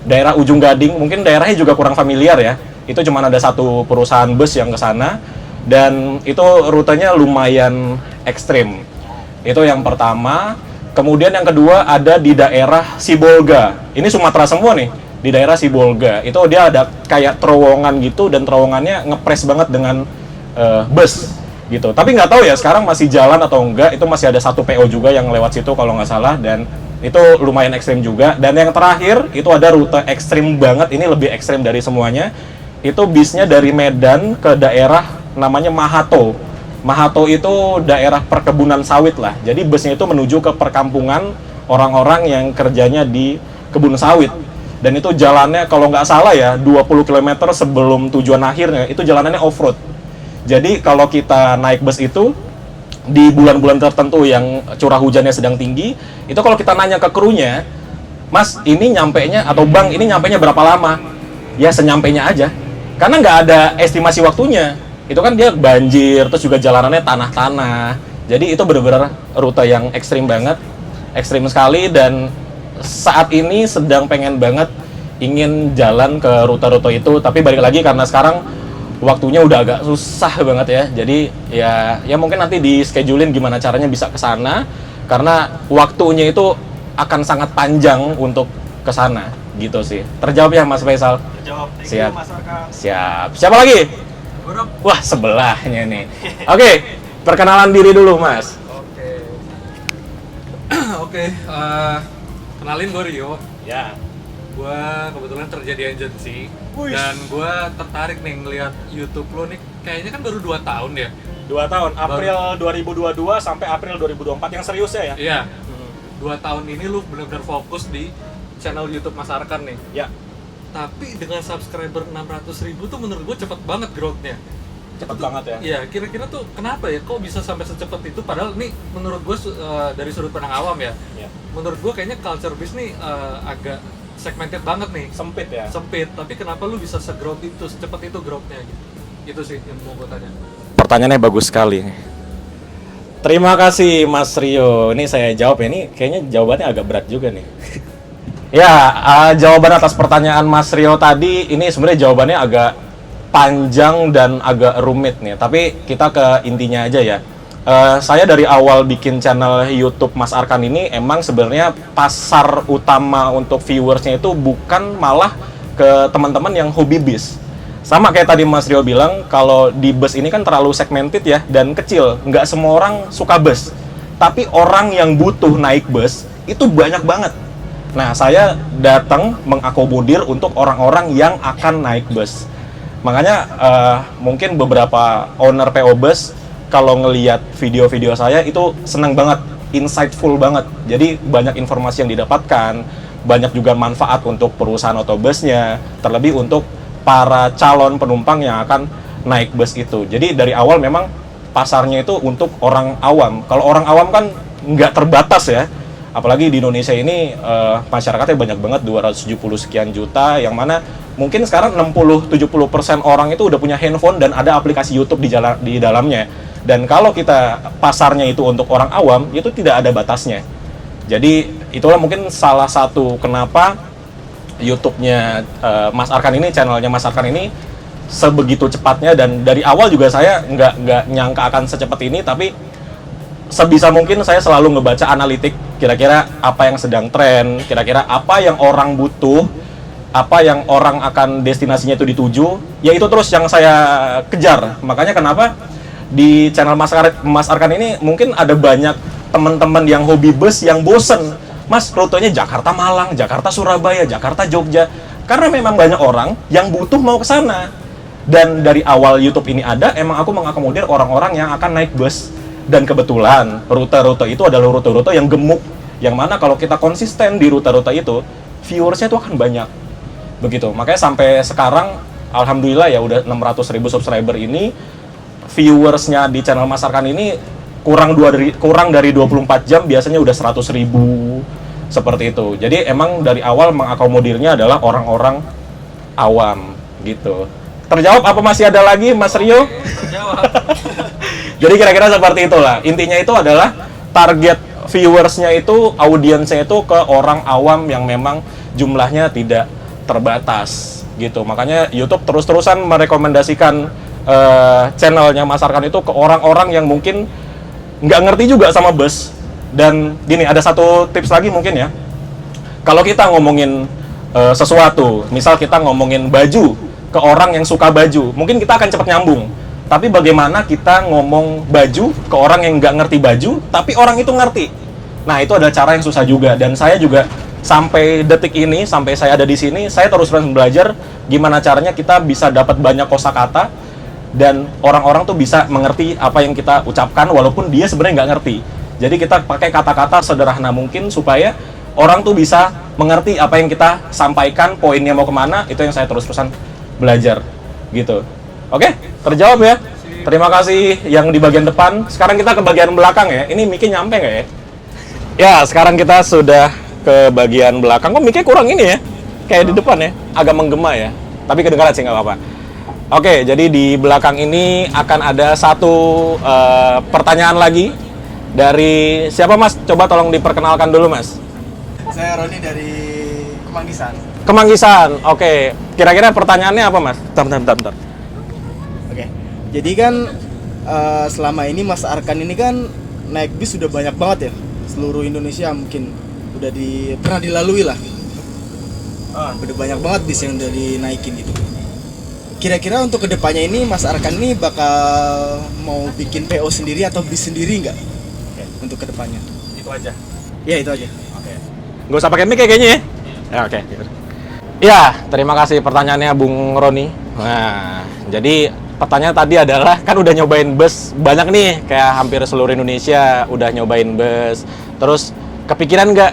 S4: Daerah Ujung Gading, mungkin daerahnya juga kurang familiar ya. Itu cuma ada satu perusahaan bus yang ke sana dan itu rutenya lumayan ekstrim. Itu yang pertama. Kemudian yang kedua ada di daerah Sibolga. Ini Sumatera semua nih. Di daerah Sibolga. Itu dia ada kayak terowongan gitu dan terowongannya ngepres banget dengan bus gitu. Tapi nggak tahu ya sekarang masih jalan atau enggak. Itu masih ada satu PO juga yang lewat situ kalau nggak salah, dan itu lumayan ekstrim juga. Dan yang terakhir itu ada rute ekstrim banget. Ini lebih ekstrim dari semuanya. Itu bisnya dari Medan ke daerah namanya Mahato. Mahato itu daerah perkebunan sawit lah. Jadi busnya itu menuju ke perkampungan orang-orang yang kerjanya di kebun sawit. Dan itu jalannya kalau nggak salah ya 20 km sebelum tujuan akhirnya itu jalanannya off-road. Jadi kalau kita naik bus itu di bulan-bulan tertentu yang curah hujannya sedang tinggi, itu kalau kita nanya ke krunya, Mas ini nyampenya atau Bang ini nyampenya berapa lama? Ya senyampainya aja. Karena nggak ada estimasi waktunya. Itu kan dia banjir, terus juga jalanannya tanah-tanah. Jadi itu benar-benar rute yang ekstrim banget, ekstrim sekali. Dan saat ini sedang pengen banget ingin jalan ke rute-rute itu. Tapi balik lagi karena sekarang waktunya udah agak susah banget ya. Jadi ya mungkin nanti di schedulein gimana caranya bisa ke sana. Karena waktunya itu akan sangat panjang untuk ke sana gitu sih. Terjawab ya Mas Faisal?
S7: Terjawab. Thank
S4: Siap.
S7: you, Mas Arkan.
S4: Siap. Siapa lagi? Wah, sebelahnya nih. Oke, perkenalan diri dulu, Mas.
S6: Oke, kenalin gue Rio.
S4: Ya.
S6: Gue kebetulan kerja di agensi dan gue tertarik nih ngeliat YouTube lo nih. Kayaknya kan baru 2 tahun ya.
S4: 2 tahun, April 2022 sampai April 2024 yang seriusnya ya?
S6: Iya. 2 tahun ini lu benar-benar fokus di channel YouTube Mas Arkan nih.
S4: Ya.
S6: Tapi dengan subscriber 600.000 tuh menurut gue cepet banget growth-nya.
S4: Cepet banget ya?
S6: Iya, kira-kira tuh kenapa ya kok bisa sampai secepat itu? Padahal nih menurut gue dari sudut pandang awam ya.
S4: Iya.
S6: Menurut gue kayaknya culture biz nih agak segmented banget nih.
S4: Sempit ya?
S6: Sempit, tapi kenapa lu bisa se-growth itu, secepat itu growth-nya gitu? Itu sih yang mau gue tanya.
S4: Pertanyaannya bagus sekali. Terima kasih Mas Rio. Ini saya jawab ya, ini kayaknya jawabannya agak berat juga nih. Ya, jawaban atas pertanyaan Mas Rio tadi, ini sebenarnya jawabannya agak panjang dan agak rumit nih. Tapi kita ke intinya aja ya. Saya dari awal bikin channel YouTube Mas Arkan ini, emang sebenarnya pasar utama untuk viewersnya itu bukan malah ke teman-teman yang hobi bis. Sama kayak tadi Mas Rio bilang, kalau di bus ini kan terlalu segmented ya, dan kecil. Nggak semua orang suka bus. Tapi orang yang butuh naik bus, itu banyak banget. Nah, saya datang mengakomodir untuk orang-orang yang akan naik bus. Makanya mungkin beberapa owner PO bus kalau ngelihat video-video saya itu senang banget, insightful banget. Jadi banyak informasi yang didapatkan, banyak juga manfaat untuk perusahaan otobusnya, terlebih untuk para calon penumpang yang akan naik bus itu. Jadi dari awal memang pasarnya itu untuk orang awam. Kalau orang awam kan nggak terbatas ya. Apalagi di Indonesia ini masyarakatnya banyak banget, 270 sekian juta, yang mana mungkin sekarang 60-70% orang itu udah punya handphone dan ada aplikasi YouTube di dalamnya. Dan kalau kita pasarnya itu untuk orang awam, itu tidak ada batasnya. Jadi itulah mungkin salah satu kenapa YouTube-nya Mas Arkan ini, channelnya Mas Arkan ini sebegitu cepatnya, dan dari awal juga saya nggak nyangka akan secepat ini, tapi sebisa mungkin saya selalu ngebaca analitik kira-kira apa yang sedang tren, kira-kira apa yang orang butuh, apa yang orang akan destinasinya itu dituju, ya itu terus yang saya kejar. Makanya kenapa di channel Mas Arkan ini mungkin ada banyak teman-teman yang hobi bus yang bosen, Mas rutenya Jakarta Malang, Jakarta Surabaya, Jakarta Jogja, karena memang banyak orang yang butuh mau ke sana. Dan dari awal YouTube ini ada, emang aku mengakomodir orang-orang yang akan naik bus. Dan kebetulan rute-rute itu adalah rute-rute yang gemuk, yang mana kalau kita konsisten di rute-rute itu, viewersnya itu akan banyak. Begitu, makanya sampai sekarang alhamdulillah ya udah 600.000 subscriber ini, viewersnya di channel Mas Arkan ini kurang dari 24 jam biasanya udah 100.000 seperti itu. Jadi emang dari awal mengakomodirnya adalah orang-orang awam gitu. Terjawab apa masih ada lagi, Mas Rio?
S6: Terjawab.
S4: Jadi kira-kira seperti itulah. Intinya itu adalah target viewersnya itu, audiensnya itu ke orang awam yang memang jumlahnya tidak terbatas gitu. Makanya YouTube terus-terusan merekomendasikan channelnya Mas Arkan itu ke orang-orang yang mungkin nggak ngerti juga sama bus. Dan gini, ada satu tips lagi mungkin ya. Kalau kita ngomongin sesuatu, misal kita ngomongin baju ke orang yang suka baju, mungkin kita akan cepat nyambung. Tapi bagaimana kita ngomong baju ke orang yang nggak ngerti baju, tapi orang itu ngerti? Nah, itu adalah cara yang susah juga. Dan saya juga sampai detik ini, sampai saya ada di sini, saya terus belajar gimana caranya kita bisa dapat banyak kosakata dan orang-orang tuh bisa mengerti apa yang kita ucapkan walaupun dia sebenarnya nggak ngerti. Jadi kita pakai kata-kata sederhana mungkin supaya orang tuh bisa mengerti apa yang kita sampaikan, poinnya mau kemana, itu yang saya terus-terusan belajar gitu. Oke, terjawab ya. Terima kasih yang di bagian depan. Sekarang kita ke bagian belakang ya. Ini mic-nya nyampe nggak ya? Ya, sekarang kita sudah ke bagian belakang. Kok mic-nya kurang ini ya? Kayak di depan ya, agak menggema ya. Tapi kedengaran sih nggak apa-apa. Oke, jadi di belakang ini akan ada satu pertanyaan lagi dari siapa Mas? Coba tolong diperkenalkan dulu Mas.
S8: Saya Roni dari Kemanggisan.
S4: Kemanggisan, oke. Kira-kira pertanyaannya apa Mas? Bentar.
S8: Oke. Jadi kan selama ini Mas Arkan ini kan naik bis sudah banyak banget ya. Seluruh Indonesia mungkin udah pernah dilalui lah. Udah banyak banget bis yang udah dinaikin gitu. Kira-kira untuk kedepannya ini Mas Arkan ini bakal mau bikin PO sendiri atau bis sendiri nggak? Untuk kedepannya?
S4: Itu aja.
S8: Ya itu aja.
S4: Oke. Nggak usah pakai mic kayaknya ya? Ya oke. Ya, terima kasih pertanyaannya Bung Roni. Nah, jadi pertanyaan tadi adalah, kan udah nyobain bus banyak nih, kayak hampir seluruh Indonesia udah nyobain bus. Terus kepikiran nggak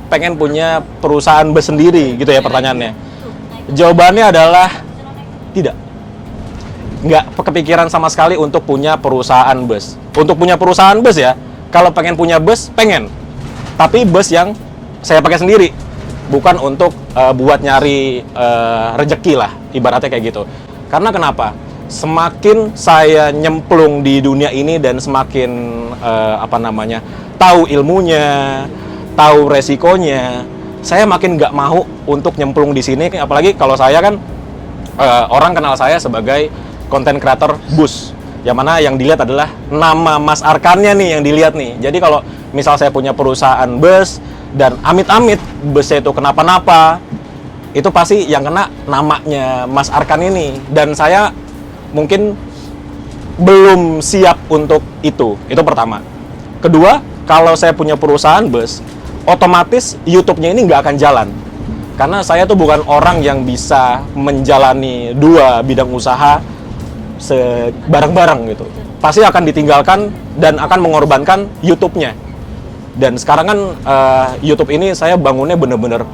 S4: pengen punya perusahaan bus sendiri gitu ya pertanyaannya? Jawabannya adalah tidak. Nggak kepikiran sama sekali untuk punya perusahaan bus. Untuk punya perusahaan bus ya, kalau pengen punya bus, pengen. Tapi bus yang saya pakai sendiri. Bukan untuk buat nyari rejeki lah, ibaratnya kayak gitu. Karena kenapa? Semakin saya nyemplung di dunia ini dan semakin tahu ilmunya, tahu resikonya, saya makin nggak mau untuk nyemplung di sini. Apalagi kalau saya kan orang kenal saya sebagai content creator bus, yang mana yang dilihat adalah nama Mas Arkannya nih yang dilihat nih. Jadi kalau misal saya punya perusahaan bus dan amit-amit busnya itu kenapa-napa, itu pasti yang kena namanya Mas Arkan ini. Dan saya mungkin belum siap untuk itu pertama. Kedua, kalau saya punya perusahaan bus, otomatis YouTube-nya ini nggak akan jalan. Karena saya tuh bukan orang yang bisa menjalani dua bidang usaha bareng-bareng gitu. Pasti akan ditinggalkan dan akan mengorbankan YouTube-nya. Dan sekarang kan YouTube ini saya bangunnya bener-bener,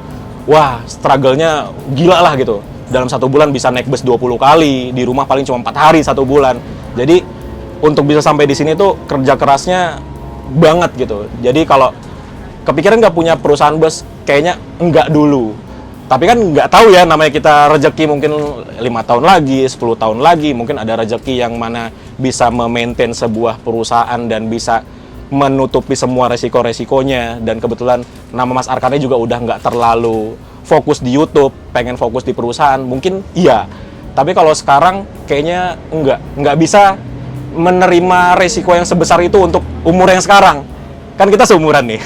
S4: wah struggle-nya gila lah gitu. Dalam 1 bulan bisa naik bus 20 kali, di rumah paling cuma 4 hari 1 bulan. Jadi
S1: untuk bisa sampai di sini tuh kerja kerasnya banget gitu. Jadi kalau kepikiran nggak punya perusahaan bus, kayaknya enggak dulu. Tapi kan nggak tahu ya, namanya kita rezeki mungkin 5 tahun lagi, 10 tahun lagi, mungkin ada rezeki yang mana bisa memaintain sebuah perusahaan dan bisa menutupi semua resiko-resikonya. Dan kebetulan nama Mas Arkannya juga udah nggak terlalu fokus di YouTube, pengen fokus di perusahaan, mungkin iya. Tapi kalau sekarang kayaknya nggak bisa menerima resiko yang sebesar itu untuk umur yang sekarang. Kan kita seumuran nih.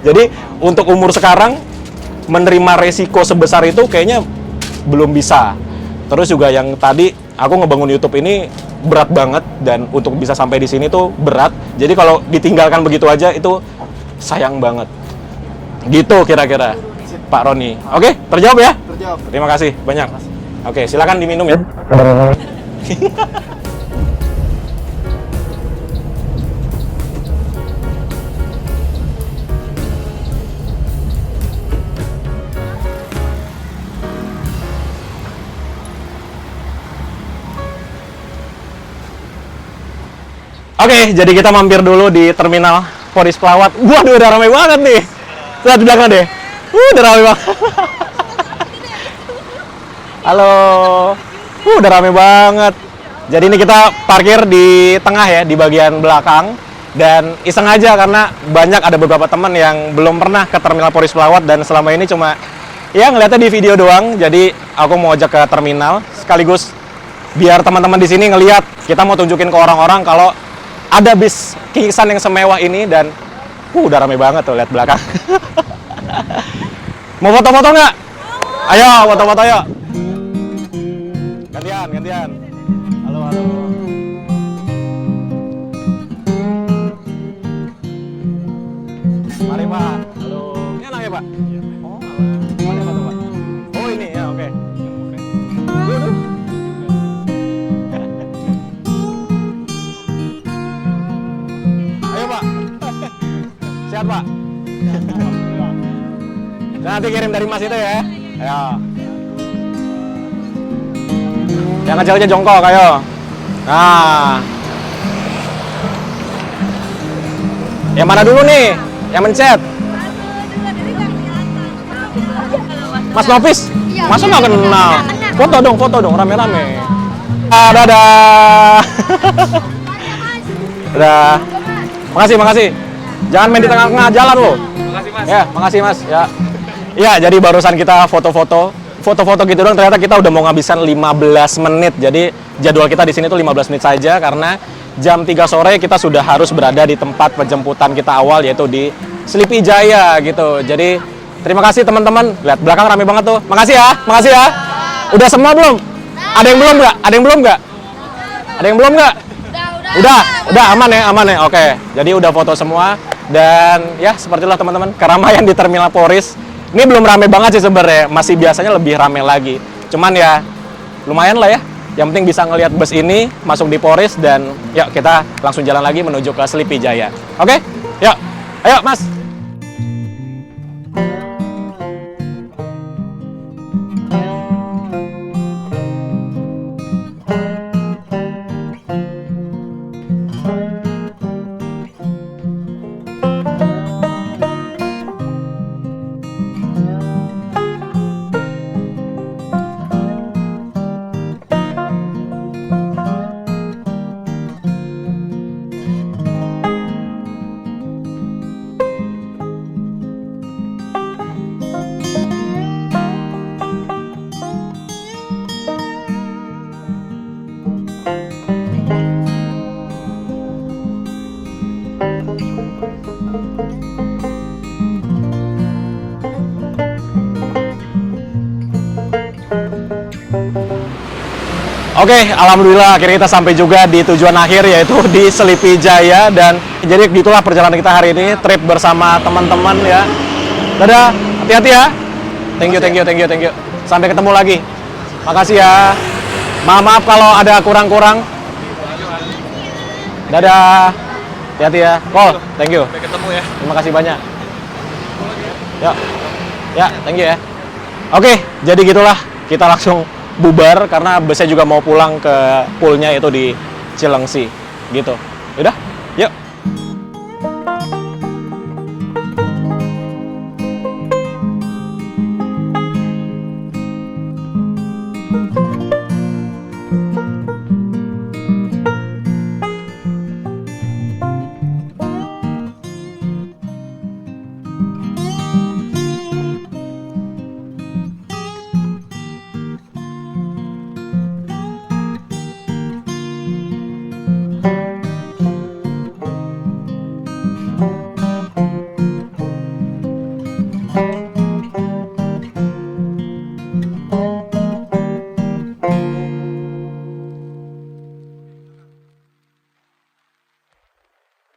S1: Jadi untuk umur sekarang menerima resiko sebesar itu kayaknya belum bisa. Terus juga yang tadi aku ngebangun YouTube ini berat banget, dan untuk bisa sampai di sini tuh berat. Jadi kalau ditinggalkan begitu aja itu sayang banget. Gitu kira-kira, Pak Roni. Oke, terjawab ya?
S8: Terjawab.
S1: Terima kasih banyak. Oke, silakan diminum ya. Oke, jadi kita mampir dulu di terminal Poris Pelawat. Waduh, udah ramai banget nih. Lihat di belakang deh. Udah ramai banget. Halo. Udah ramai banget. Jadi ini kita parkir di tengah ya, di bagian belakang. Dan iseng aja karena banyak ada beberapa teman yang belum pernah ke terminal Poris Pelawat dan selama ini cuma ya ngeliatnya di video doang. Jadi aku mau ajak ke terminal sekaligus biar teman-teman di sini ngeliat. Kita mau tunjukin ke orang-orang kalau ada bis Kingshan yang semewah ini. Dan udah rame banget tuh, lihat belakang. Mau foto-foto nggak? Ayo foto-foto yuk. Gantian. Halo. Mari Pak. Halo. Ini anaknya Pak? Oh, mana foto Pak? Oh ini ya, oke. Ayo Pak. Sehat Pak? Nanti kirim dari Mas itu ya. Ayo. Yang kecil aja jongkok, ayo. Nah. Yang mana dulu nih? Yang mencet? Mas Nofis? Masa nggak kenal? Foto dong, rame-rame. Dadah. Dadah. Makasih. Jangan main di tengah-tengah jalan loh.
S6: Makasih Mas.
S1: Ya, makasih Mas. Ya. Iya, jadi barusan kita foto-foto gitu dong, ternyata kita udah mau ngabisan 15 menit. Jadi jadwal kita di sini tuh 15 menit saja karena jam 3 sore kita sudah harus berada di tempat penjemputan kita awal, yaitu di Sleepy Jaya gitu. Jadi terima kasih teman-teman. Lihat belakang rame banget tuh. Makasih ya. Udah semua belum? Ada yang belum nggak? Udah aman ya. Oke. Jadi udah foto semua dan ya sepertilah teman-teman keramaian di Terminal Poris. Ini belum rame banget sih sebenarnya, masih biasanya lebih rame lagi. Cuman ya lumayan lah ya. Yang penting bisa ngelihat bus ini masuk di Poris dan yuk kita langsung jalan lagi menuju ke Sleepy Jaya. Oke? Yuk. Ayo, Mas. Oke, alhamdulillah akhirnya kita sampai juga di tujuan akhir, yaitu di Sleepy Jaya. Dan jadi gitulah perjalanan kita hari ini, trip bersama teman-teman ya. Dadah, hati-hati ya. Thank you. Sampai ketemu lagi. Makasih ya. Maaf kalau ada kurang-kurang. Dadah. Hati-hati ya. Call, thank you.
S6: Sampai ketemu ya.
S1: Terima kasih banyak. Ya, thank you ya. Oke, jadi gitulah. Kita langsung bubar karena busnya juga mau pulang ke poolnya itu di Cilengsi gitu. Udah,